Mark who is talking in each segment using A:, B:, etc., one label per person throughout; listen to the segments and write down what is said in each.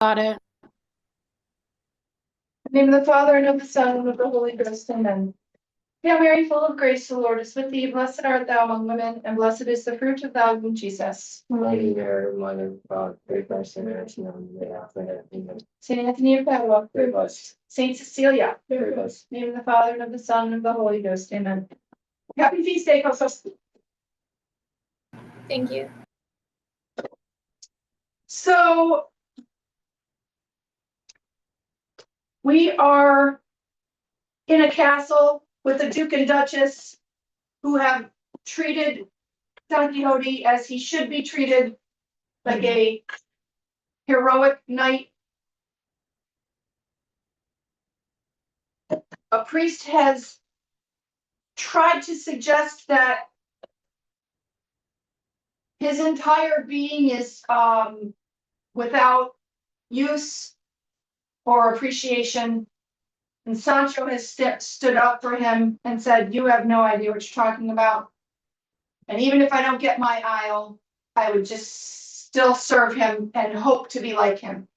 A: Got it.
B: In the name of the Father, and of the Son, and of the Holy Ghost, amen. Hail Mary, full of grace, the Lord is with thee. Blessed art thou among women, and blessed is the fruit of thy womb, Jesus.
C: Holy Mary, Mother of God, pray for us sinners now and at the hour of our death. Amen.
B: Saint Anthony of Padua,
C: Pray for us.
B: Saint Cecilia,
C: Pray for us.
B: in the name of the Father, and of the Son, and of the Holy Ghost, amen. Happy feast day, Kostas.
A: Thank you.
B: So we are in a castle with the Duke and Duchess who have treated Don Quixote as he should be treated, like a heroic knight. A priest has tried to suggest that his entire being is without use or appreciation. And Sancho has stood up for him and said, "You have no idea what you're talking about. And even if I don't get my isle, I would just still serve him and hope to be like him."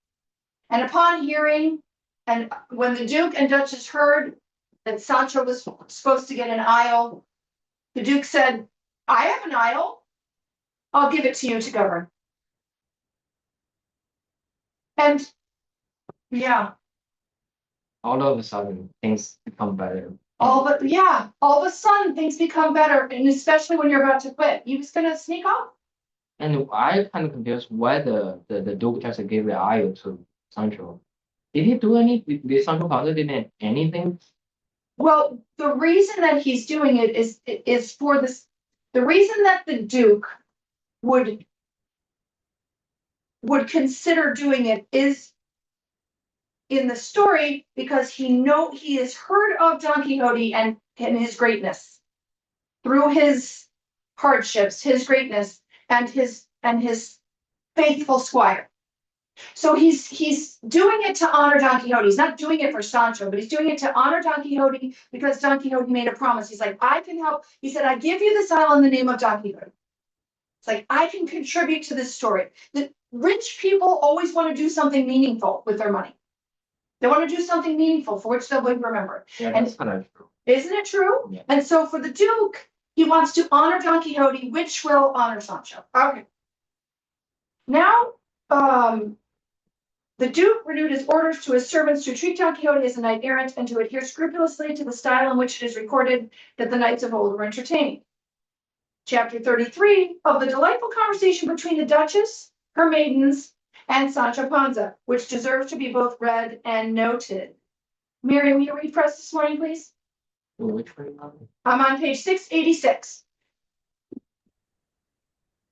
B: And upon hearing, and when the Duke and Duchess heard that Sancho was supposed to get an isle, the Duke said, "I have an isle. I'll give it to you to govern." And yeah,
C: All of a sudden, things become better.
B: all of a sudden things become better, and especially when you're about to quit. He was gonna sneak off.
C: And I kind of confused why the Duke just gave the eye to Sancho. Did he do any? Did Sancho Panza did anything?
B: Well, the reason that he's doing it is for this. The reason that the Duke would consider doing it is in the story because he has heard of Don Quixote and his greatness through his hardships, his greatness, and his faithful squire. So he's doing it to honor Don Quixote. He's not doing it for Sancho, but he's doing it to honor Don Quixote because Don Quixote made a promise. He's like, "I can help." He said, "I give you this isle in the name of Don Quixote." It's like, I can contribute to this story. The rich people always want to do something meaningful with their money. They want to do something meaningful for which they'll be remembered.
C: Yeah,
B: And
C: that's kind of true.
B: isn't it true?
C: Yeah.
B: And so for the Duke, he wants to honor Don Quixote, which will honor Sancho. Okay. Now, the Duke renewed his orders to his servants to treat Don Quixote as a knight errant and to adhere scrupulously to the style in which it is recorded that the knights of old were entertained. Chapter 33 of the delightful conversation between the Duchess, her maidens, and Sancho Panza, which deserves to be both read and noted. Miriam, will you read for us this morning, please?
C: Which one?
B: I'm on page 686.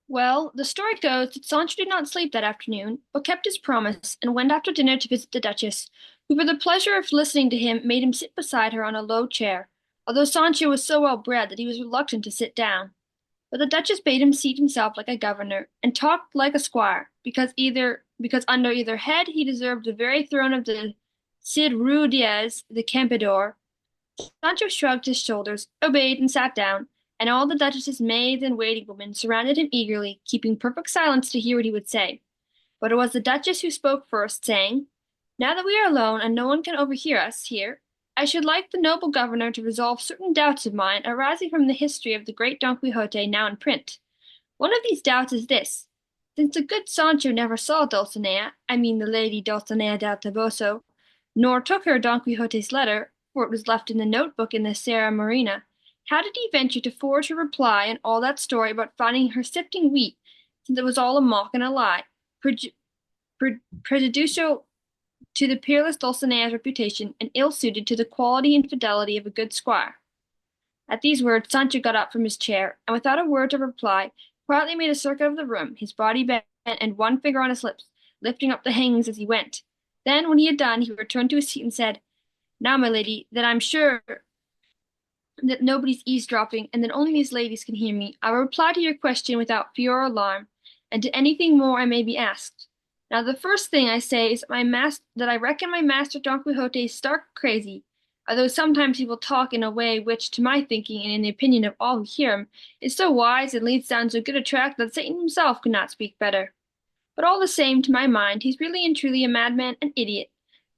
A: Well, the story goes that Sancho did not sleep that afternoon, but kept his promise and went after dinner to visit the Duchess, who for the pleasure of listening to him made him sit beside her on a low chair, although Sancho was so well bred that he was reluctant to sit down. But the Duchess bade him seat himself like a governor, and talk like a squire, because under either head he deserved the very throne of the Cid Rudiez the Campeador. Sancho shrugged his shoulders, obeyed, and sat down, and all the Duchess's maids and waiting women surrounded him eagerly, keeping perfect silence to hear what he would say. But it was the Duchess who spoke first, saying, "Now that we are alone and no one can overhear us here, I should like the noble governor to resolve certain doubts of mine arising from the history of the great Don Quixote now in print. One of these doubts is this. Since the good Sancho never saw Dulcinea, I mean the lady Dulcinea del Toboso, nor took her Don Quixote's letter, for it was left in the notebook in the Sierra Morena, how did he venture to forge her reply and all that story about finding her sifting wheat, since it was all a mock and a lie, prejudicial to the peerless Dulcinea's reputation, and ill-suited to the quality and fidelity of a good squire?" At these words Sancho got up from his chair, and without a word of reply, quietly made a circuit of the room, his body bent, and one finger on his lips, lifting up the hangings as he went. Then, when he had done, he returned to his seat and said, "Now, my lady, that I'm sure that nobody's eavesdropping, and that only these ladies can hear me, I will reply to your question without fear or alarm, and to anything more I may be asked. Now, the first thing I say is that I reckon my master Don Quixote is stark crazy, although sometimes he will talk in a way which, to my thinking, and in the opinion of all who hear him, is so wise and leads down so good a track that Satan himself could not speak better. but all the same, to my mind, he's really and truly a madman, an idiot.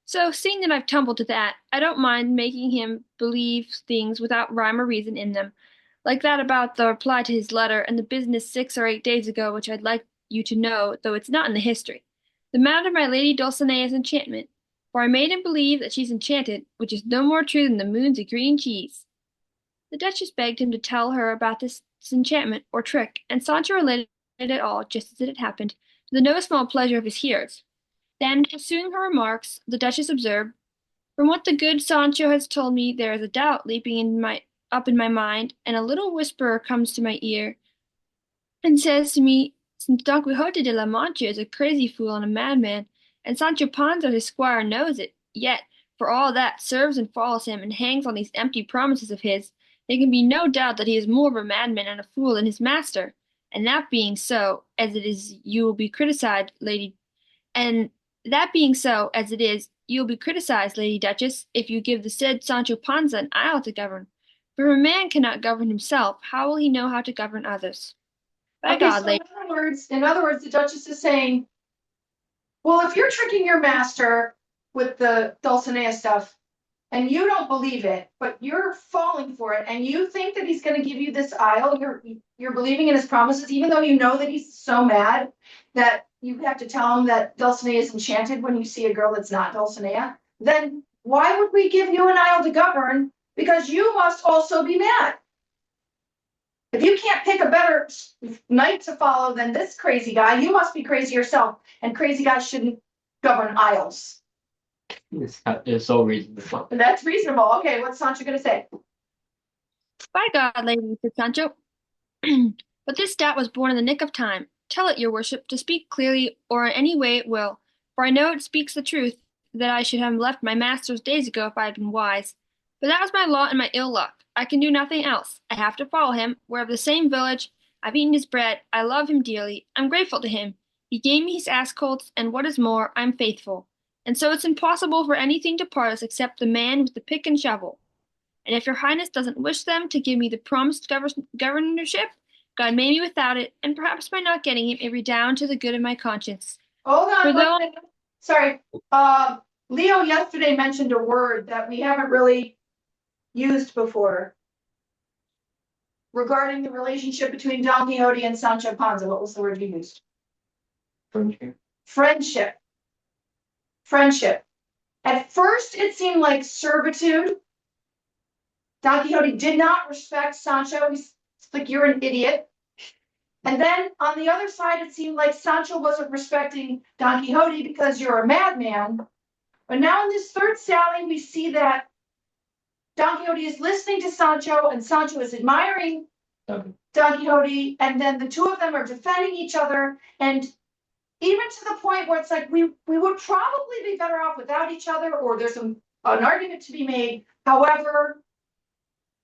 A: So, seeing that I've tumbled to that, I don't mind making him believe things without rhyme or reason in them, like that about the reply to his letter and the business 6 or 8 days ago, which I'd like you to know, though it's not in the history. The matter of my Lady Dulcinea's enchantment, for I made him believe that she's enchanted, which is no more true than the moon's a green cheese. The Duchess begged him to tell her about this enchantment or trick, and Sancho related it all just as it had happened, to the no small pleasure of his hearers. Then, pursuing her remarks, the Duchess observed, "From what the good Sancho has told me, there is a doubt leaping up in my mind, and a little whisperer comes to my ear, and says to me, since Don Quixote de la Mancha is a crazy fool and a madman, and Sancho Panza his squire knows it, yet, for all that, serves and follows him, and hangs on these empty promises of his, there can be no doubt that he is more of a madman and a fool than his master. And that being so, as it is, you will be criticized, Lady and that being so, as it is, you will be criticized, Lady Duchess, if you give the said Sancho Panza an isle to govern. For if a man cannot govern himself, how will he know how to govern others? By
B: Okay,
A: God,
B: so
A: Lady.
B: in other words, the Duchess is saying, well, if you're tricking your master with the Dulcinea stuff and you don't believe it, but you're falling for it and you think that he's going to give you this isle, you're believing in his promises, even though you know that he's so mad that you have to tell him that Dulcinea is enchanted when you see a girl that's not Dulcinea, then why would we give you an isle to govern? Because you must also be mad. If you can't pick a better knight to follow than this crazy guy, you must be crazy yourself. And crazy guys shouldn't govern isles.
C: It's so reasonable.
B: And that's reasonable. Okay, what's Sancho gonna say?
A: By God, Lady, said Sancho. But this doubt was born in the nick of time. Tell it, your worship, to speak clearly, or in any way it will, for I know it speaks the truth, that I should have left my master's days ago if I had been wise. But that was my lot and my ill luck. I can do nothing else. I have to follow him. We're of the same village. I've eaten his bread. I love him dearly. I'm grateful to him. He gave me his ass colts, and what is more, I'm faithful. And so it's impossible for anything to part us except the man with the pick and shovel. And if your highness doesn't wish them to give me the promised governorship, God made me without it, and perhaps by not getting him, it redound to the good of my conscience.
B: Hold
A: For
B: on,
A: though
B: sorry. Leo yesterday mentioned a word that we haven't really used before regarding the relationship between Don Quixote and Sancho Panza. What was the word you used?
C: Friendship.
B: Friendship. Friendship. At first, it seemed like servitude. Don Quixote did not respect Sancho. He's like, you're an idiot. And then on the other side, it seemed like Sancho wasn't respecting Don Quixote because you're a madman. But now in this third sally, we see that Don Quixote is listening to Sancho, and Sancho is admiring
C: Okay.
B: Don Quixote, and then the two of them are defending each other, and even to the point where it's like we would probably be better off without each other, or there's an argument to be made. However,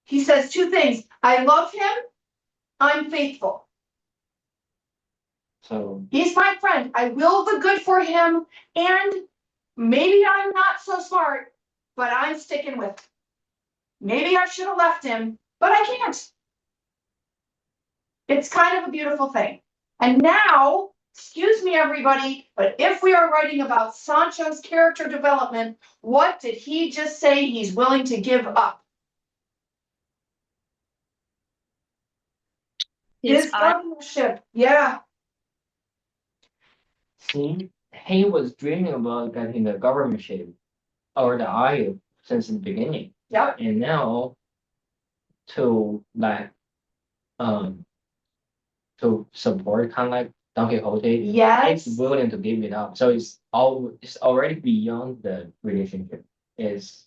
B: he says two things: I love him, I'm faithful.
C: So
B: He's my friend. I will the good for him, and maybe I'm not so smart, but I'm sticking with him. Maybe I should have left him, but I can't. It's kind of a beautiful thing. And now, excuse me, everybody, but if we are writing about Sancho's character development, what did he just say he's willing to give up? His governorship. Yeah.
C: see, he was dreaming about getting the governmentship or the IU since the beginning.
B: Yep.
C: And now to like to support kind of like Don Quixote,
B: Yes.
C: he's willing to give it up. So it's already beyond the relationship.
B: That's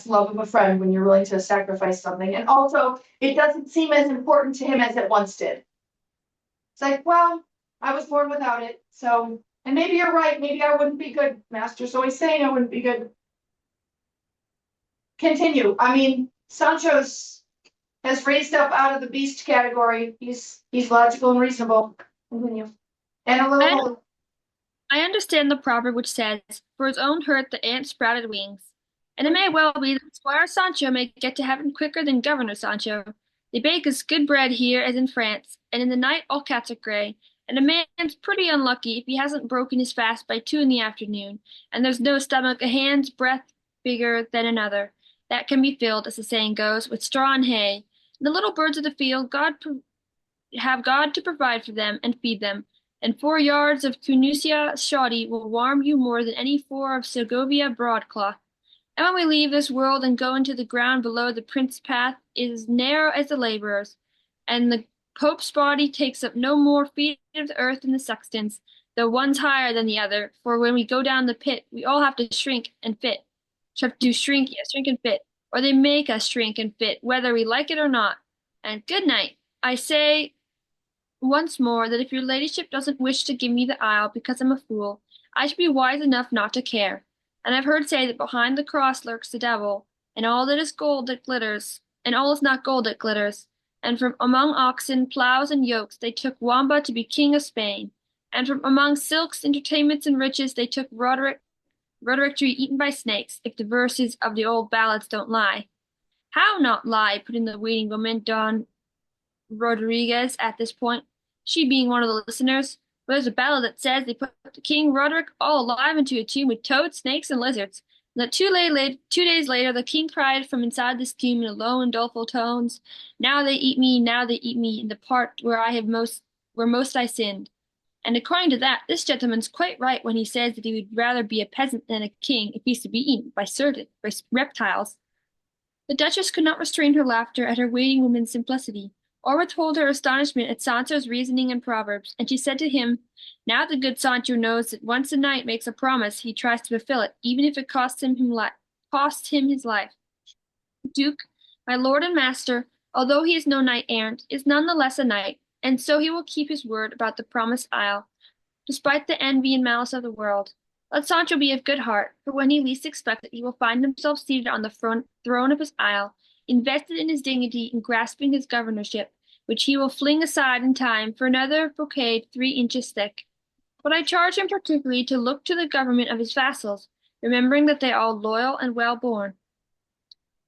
B: love of a friend when you're willing to sacrifice something. And also, it doesn't seem as important to him as it once did. It's like, well, I was born without it. So, and maybe you're right. Maybe I wouldn't be good, Master. So he's saying I wouldn't be good. Continue. I mean, Sancho's has raised up out of the beast category. He's logical and reasonable. Continue. And a little.
A: I understand the proverb which says, "For his own hurt the ant sprouted wings." And it may well be that Squire Sancho may get to heaven quicker than Governor Sancho. They bake as good bread here as in France, and in the night all cats are gray, and a man's pretty unlucky if he hasn't broken his fast by 2 in the afternoon, and there's no stomach a hand's breadth bigger than another that can be filled, as the saying goes, with straw and hay. And the little birds of the field have God to provide for them and feed them, and 4 yards of Cunusia shoddy will warm you more than any 4 of Segovia broadcloth. And when we leave this world and go into the ground below, the prince's path is narrow as the laborer's, and the Pope's body takes up no more feet of the earth than the sexton's, though one's higher than the other. For when we go down the pit, we all have to shrink and fit. Have to shrink, yeah, shrink and fit, or they make us shrink and fit, whether we like it or not. And good night. I say once more that if your ladyship doesn't wish to give me the isle because I'm a fool, I should be wise enough not to care. And I've heard say that behind the cross lurks the devil, and all that is gold that glitters, and all is not gold that glitters. And from among oxen, plows, and yokes they took Wamba to be king of Spain. And from among silks, entertainments, and riches they took Roderick to be eaten by snakes, if the verses of the old ballads don't lie. How not lie? Put in the waiting woman, Don Rodriguez, at this point, she being one of the listeners. But there's a ballad that says they put King Roderick all alive into a tomb with toads, snakes, and lizards. And that 2 days later, the king cried from inside this tomb in low and doleful tones, "Now they eat me, now they eat me, in the part where most I sinned." And according to that, this gentleman's quite right when he says that he would rather be a peasant than a king if he's to be eaten by reptiles. The Duchess could not restrain her laughter at her waiting woman's simplicity, or withhold her astonishment at Sancho's reasoning and proverbs, and she said to him, "Now the good Sancho knows that once a knight makes a promise, he tries to fulfill it, even if it costs him his life. Duke, my lord and master, although he is no knight-errant, is none the less a knight, and so he will keep his word about the promised isle, despite the envy and malice of the world. Let Sancho be of good heart, for when he least expects it, he will find himself seated on the throne of his isle, invested in his dignity and grasping his governorship, which he will fling aside in time for another brocade 3 inches thick. But I charge him particularly to look to the government of his vassals, remembering that they are all loyal and well born."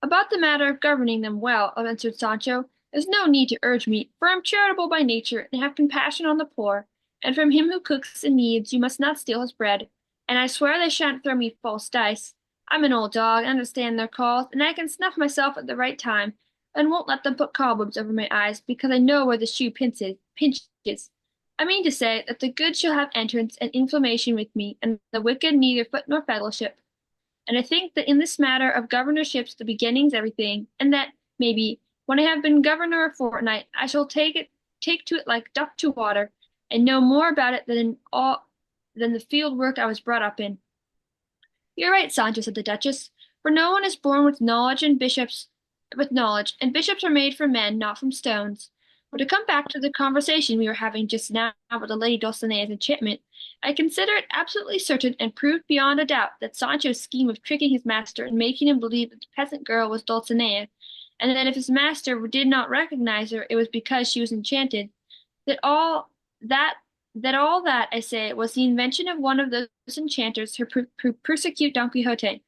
A: "About the matter of governing them well," answered Sancho, "there's no need to urge me, for I'm charitable by nature and have compassion on the poor, and from him who cooks in needs you must not steal his bread, and I swear they shan't throw me false dice. I'm an old dog, understand their calls, and I can snuff myself at the right time, and won't let them put cobwebs over my eyes, because I know where the shoe pinches. I mean to say that the good shall have entrance and inflammation with me, and the wicked neither foot nor fellowship. And I think that in this matter of governorships the beginning's everything, and that, maybe, when I have been governor a fortnight, I shall take to it like duck to water, and know more about it than the field work I was brought up in." "You're right, Sancho," said the Duchess, "for no one is born with knowledge, and bishops are made from men, not from stones. But to come back to the conversation we were having just now about the Lady Dulcinea's enchantment, I consider it absolutely certain and proved beyond a doubt that Sancho's scheme of tricking his master and making him believe that the peasant girl was Dulcinea, and that if his master did not recognize her, it was because she was enchanted, that all that, I say, was the invention of one of those enchanters who persecute Don Quixote,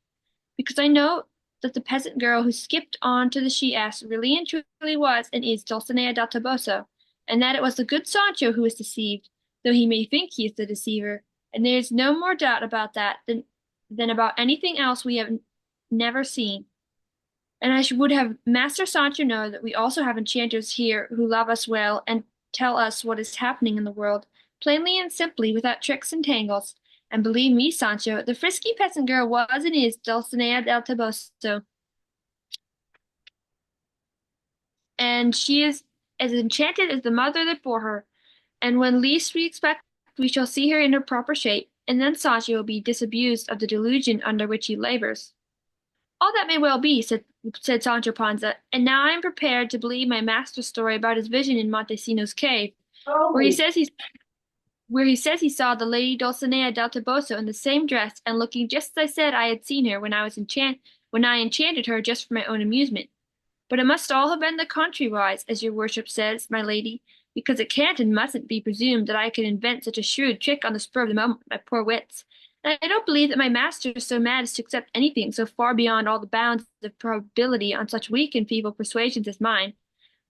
A: because I know that the peasant girl who skipped on to the she-ass really and truly was and is Dulcinea del Toboso, and that it was the good Sancho who was deceived, though he may think he is the deceiver, and there is no more doubt about that than about anything else we have never seen. And I would have Master Sancho know that we also have enchanters here who love us well and tell us what is happening in the world, plainly and simply, without tricks and tangles. And believe me, Sancho, the frisky peasant girl was and is Dulcinea del Toboso, and she is as enchanted as the mother that bore her. And when least we expect, we shall see her in her proper shape, and then Sancho will be disabused of the delusion under which he labors." "All that may well be," said Sancho Panza, "and now I am prepared to believe my master's story about his vision in Montesinos cave,
B: Oh,
A: where he says he saw the Lady Dulcinea del Toboso in the same dress and looking just as I said I had seen her when I enchanted her just for my own amusement. But it must all have been the contrariwise, as your worship says, my lady, because it can't and mustn't be presumed that I could invent such a shrewd trick on the spur of the moment with my poor wits. And I don't believe that my master is so mad as to accept anything so far beyond all the bounds of probability on such weak and feeble persuasions as mine.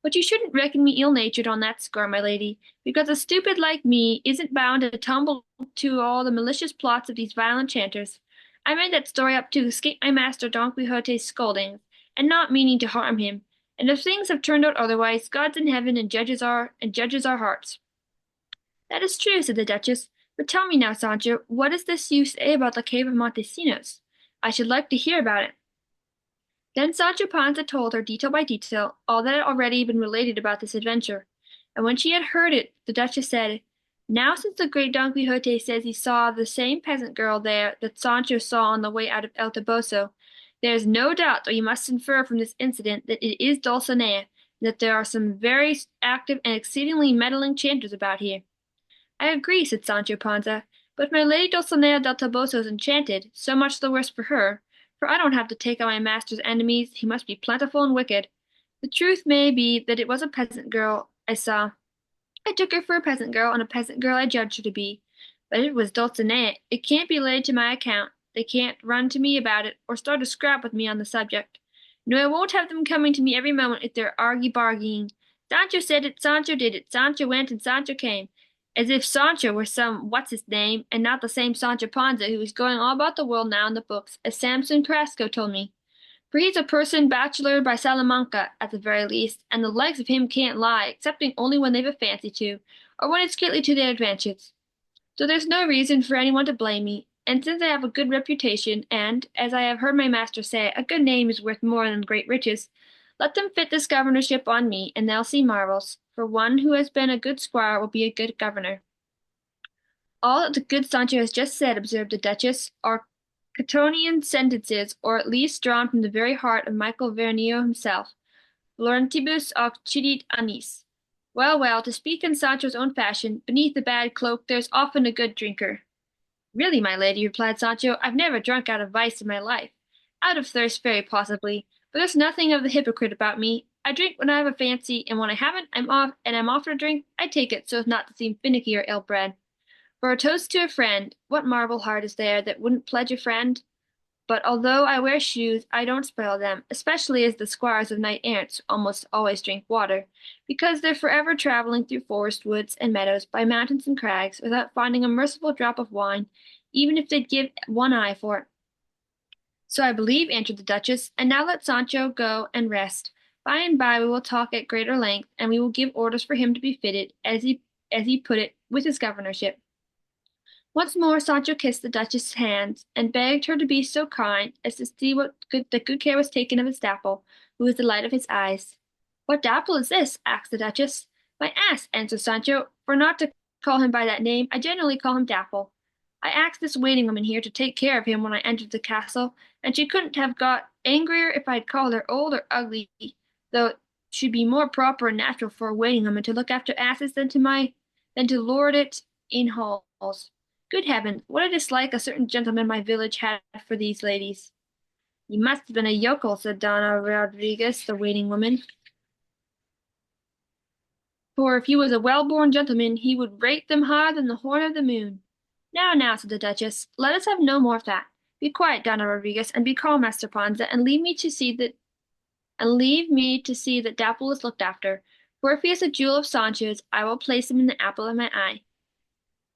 A: But you shouldn't reckon me ill-natured on that score, my lady, because a stupid like me isn't bound to tumble to all the malicious plots of these violent chanters. I made that story up to escape my master Don Quixote's scoldings, and not meaning to harm him. And if things have turned out otherwise, God's in heaven and judges our hearts. That is true, said the Duchess. But tell me now, Sancho, what is this you say about the cave of Montesinos? I should like to hear about it. Then Sancho Panza told her, detail by detail, all that had already been related about this adventure. And when she had heard it, the Duchess said, now since the great Don Quixote says he saw the same peasant girl there that Sancho saw on the way out of El Toboso, there is no doubt that we must infer from this incident that it is Dulcinea, and that there are some very active and exceedingly meddling chanters about here. I agree, said Sancho Panza, but if my lady Dulcinea del Toboso is enchanted, so much the worse for her, for I don't have to take on my master's enemies, he must be plentiful and wicked. The truth may be that it was a peasant girl I saw. I took her for a peasant girl, and a peasant girl I judged her to be. But it was Dulcinea. It can't be laid to my account. They can't run to me about it, or start a scrap with me on the subject. No, I won't have them coming to me every moment if they're argy-bargying. Sancho said it, Sancho did it, Sancho went and Sancho came. As if Sancho were some what's-his-name, and not the same Sancho Panza who is going all about the world now in the books, as Samson Carrasco told me. For he's a person bachelor by Salamanca, at the very least, and the likes of him can't lie, excepting only when they've a fancy to, or when it's greatly to their advantage. So there's no reason for anyone to blame me, and since I have a good reputation, and, as I have heard my master say, a good name is worth more than great riches, let them fit this governorship on me, and they'll see marvels, for one who has been a good squire will be a good governor. All that the good Sancho has just said, observed the Duchess, are Catonian sentences, or at least drawn from the very heart of Michael Vernio himself. Florentibus occidit annis. Well, well, to speak in Sancho's own fashion, beneath a bad cloak there's often a good drinker. Really, my lady, replied Sancho, I've never drunk out of vice in my life. Out of thirst, very possibly, but there's nothing of the hypocrite about me. I drink when I have a fancy, and when I haven't, I'm offered a drink, I take it so as not to seem finicky or ill-bred. For a toast to a friend, what marble heart is there that wouldn't pledge a friend? But although I wear shoes, I don't spoil them, especially as the squires of knight-errants almost always drink water, because they're forever traveling through forest woods and meadows, by mountains and crags, without finding a merciful drop of wine, even if they'd give one eye for it. So I believe, answered the Duchess, and now let Sancho go and rest. By and by we will talk at greater length, and we will give orders for him to be fitted, as he put it, with his governorship. Once more Sancho kissed the Duchess's hands, and begged her to be so kind as to see that good care was taken of his Dapple, who was the light of his eyes. What Dapple is this? asked the Duchess. My ass, answered Sancho, for not to call him by that name, I generally call him Dapple. I asked this waiting woman here to take care of him when I entered the castle, and she couldn't have got angrier if I'd called her old or ugly, though it should be more proper and natural for a waiting woman to look after asses than to lord it in halls. Good heavens, what a dislike a certain gentleman in my village had for these ladies. You must have been a yokel, said Donna Rodriguez, the waiting woman. For if he was a well-born gentleman, he would rate them higher than the horn of the moon. Now, now, said the Duchess, let us have no more of that. Be quiet, Donna Rodriguez, and be calm, Master Panza, and leave me to see that Dapple is looked after. For if he is a jewel of Sancho's, I will place him in the apple of my eye.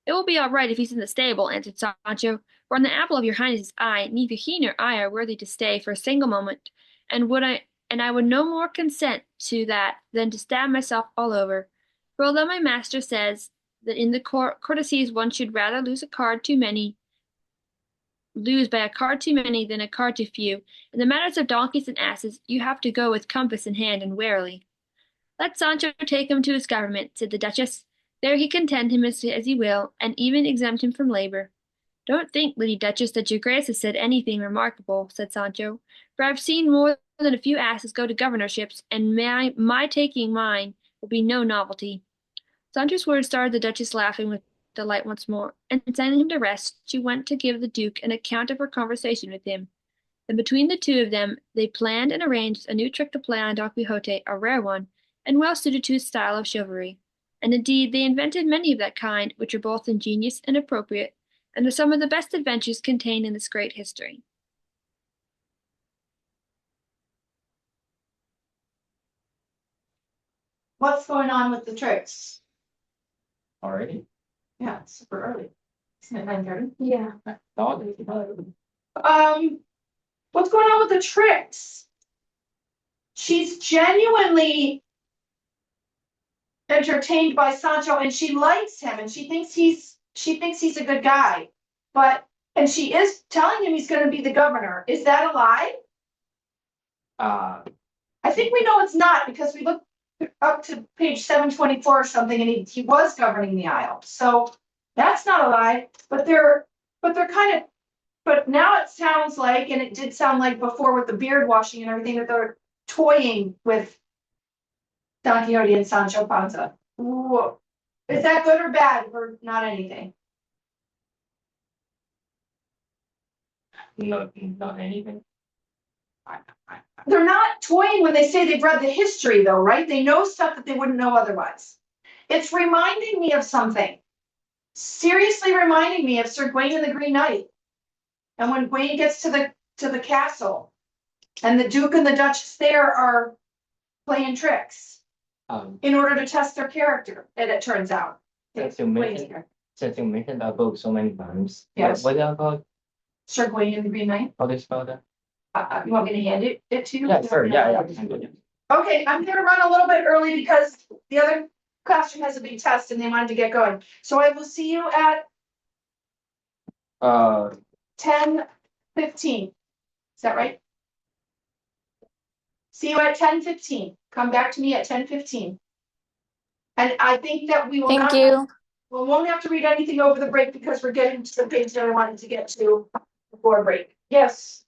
A: It will be all right if he's in the stable, answered Sancho, for on the apple of your highness's eye, neither he nor I are worthy to stay for a single moment, and I would no more consent to that than to stab myself all over. For although my master says that in the courtesies one should rather lose by a card too many than a card too few, in the matters of donkeys and asses you have to go with compass in hand and warily. Let Sancho take him to his government, said the Duchess. There he can tend him as he will, and even exempt him from labor. Don't think, Lady Duchess, that your grace has said anything remarkable, said Sancho, for I've seen more than a few asses go to governorships, and my taking mine will be no novelty. Sancho's words started the Duchess laughing with delight once more, and sending him to rest, she went to give the Duke an account of her conversation with him. Then between the two of them, they planned and arranged a new trick to play on Don Quixote, a rare one, and well suited to his style of chivalry. And indeed they invented many of that kind, which are both ingenious and appropriate, and are some of the best adventures contained in this great history.
B: What's going on with the tricks?
C: Already?
B: Yeah, it's super early. Isn't it 9:30?
A: Yeah.
C: Thought.
B: What's going on with the tricks? She's genuinely entertained by Sancho and she likes him and she thinks he's a good guy. And she is telling him he's gonna be the governor. Is that a lie? I think we know it's not because we looked up to page 724 or something and he was governing the Isle. So that's not a lie, but they're kind of, but now it sounds like, and it did sound like before with the beard washing and everything, that they're toying with Don Quixote and Sancho Panza. Ooh. Is that good or bad or not anything?
C: Not anything.
B: They're not toying when they say they've read the history though, right? They know stuff that they wouldn't know otherwise. It's reminding me of something. Seriously reminding me of Sir Gawain and the Green Knight. And when Gawain gets to the castle and the Duke and the Duchess there are playing tricks in order to test their character, and it turns out.
C: Since you mentioned that book so many times.
B: Yes.
C: What is that called?
B: Sir Gawain and the Green Knight.
C: How do you spell that?
B: You want me to hand it to you?
C: Yeah, sure. Yeah.
B: Okay, I'm gonna run a little bit early because the other classroom has a big test and they wanted to get going. So I will see you at 10:15. Is that right? See you at 10:15. Come back to me at 10:15. And I think that we will
A: Thank
B: not.
A: you.
B: We won't have to read anything over the break because we're getting to the page that I wanted to get to before break. Yes.